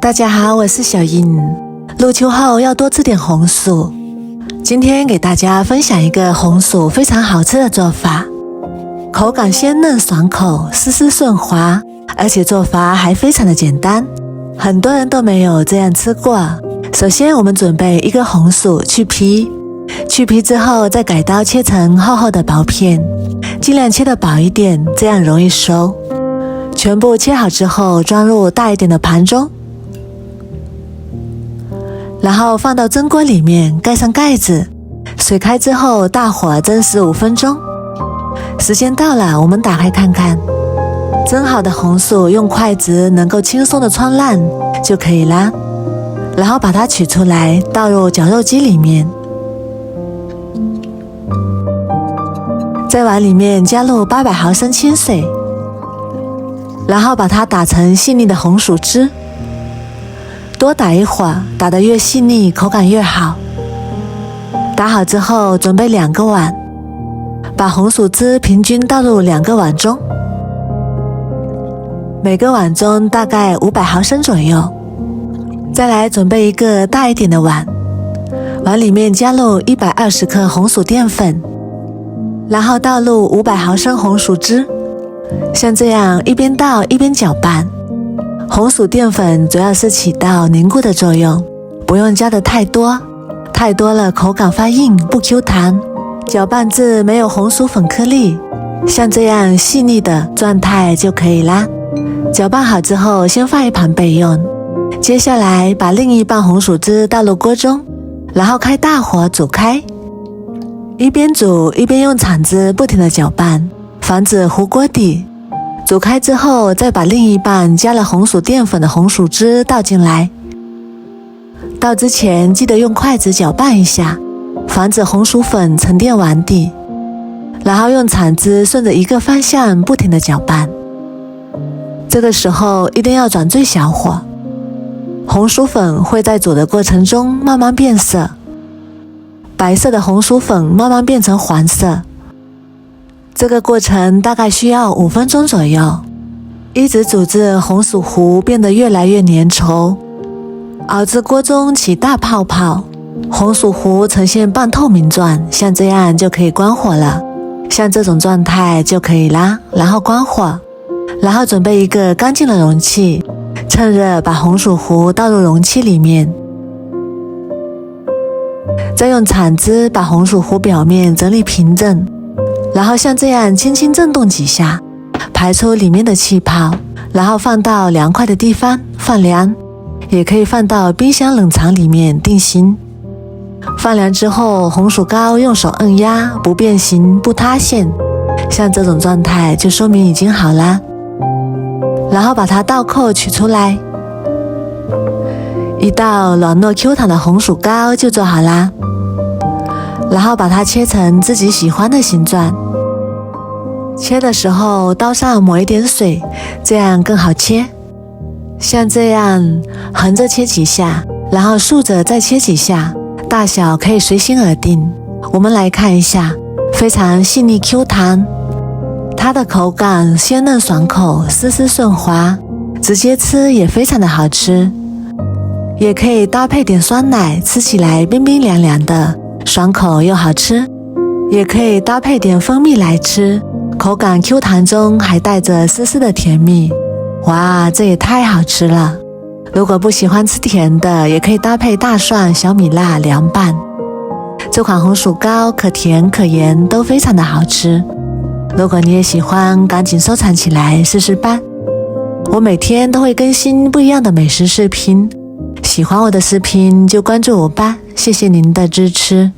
大家好，我是小英。入秋后要多吃点红薯。今天给大家分享一个红薯非常好吃的做法，口感鲜嫩爽口，丝丝顺滑，而且做法还非常的简单，很多人都没有这样吃过。首先我们准备一个红薯，去皮之后再改刀切成厚厚的薄片，尽量切得薄一点，这样容易收。全部切好之后装入大一点的盘中，然后放到蒸锅里面，盖上盖子，水开之后大火蒸15分钟。时间到了，我们打开看看，蒸好的红薯用筷子能够轻松的穿烂就可以啦。然后把它取出来，倒入绞肉机里面，在碗里面加入800毫升清水，然后把它打成细腻的红薯汁，多打一会儿，打得越细腻口感越好。打好之后准备2个碗，把红薯汁平均倒入2个碗中，每个碗中大概500毫升左右。再来准备一个大一点的碗，碗里面加入120克红薯淀粉，然后倒入500毫升红薯汁，像这样一边倒一边搅拌。红薯淀粉主要是起到凝固的作用，不用加的太多，太多了口感发硬不 Q 弹。搅拌至没有红薯粉颗粒，像这样细腻的状态就可以啦。搅拌好之后先放一旁备用。接下来把另一半红薯汁倒入锅中，然后开大火煮开，一边煮一边用铲子不停地搅拌，防止糊锅底。煮开之后再把另一半加了红薯淀粉的红薯汁倒进来，倒之前记得用筷子搅拌一下，防止红薯粉沉淀碗底，然后用铲子顺着一个方向不停地搅拌。这个时候一定要转最小火，红薯粉会在煮的过程中慢慢变色，白色的红薯粉慢慢变成黄色。这个过程大概需要5分钟左右，一直煮至红薯糊变得越来越粘稠，熬至锅中起大泡泡，红薯糊呈现半透明状，像这样就可以关火了。像这种状态就可以啦，然后关火，然后准备一个干净的容器，趁热把红薯糊倒入容器里面，再用铲子把红薯糊表面整理平整，然后像这样轻轻震动几下，排出里面的气泡，然后放到凉快的地方放凉，也可以放到冰箱冷藏里面定型。放凉之后，红薯糕用手按压，不变形不塌陷，像这种状态就说明已经好啦。然后把它倒扣取出来，一道软糯 Q 弹的红薯糕就做好啦。然后把它切成自己喜欢的形状，切的时候刀上抹一点水，这样更好切。像这样横着切几下，然后竖着再切几下，大小可以随心而定。我们来看一下，非常细腻 Q 弹，它的口感鲜嫩爽口，丝丝顺滑，直接吃也非常的好吃。也可以搭配点酸奶，吃起来冰冰凉凉的，爽口又好吃。也可以搭配点蜂蜜来吃，口感 Q 弹中还带着丝丝的甜蜜。哇，这也太好吃了。如果不喜欢吃甜的，也可以搭配大蒜、小米辣凉拌。这款红薯糕可甜可盐，都非常的好吃。如果你也喜欢，赶紧收藏起来试试吧。我每天都会更新不一样的美食视频，喜欢我的视频就关注我吧，谢谢您的支持。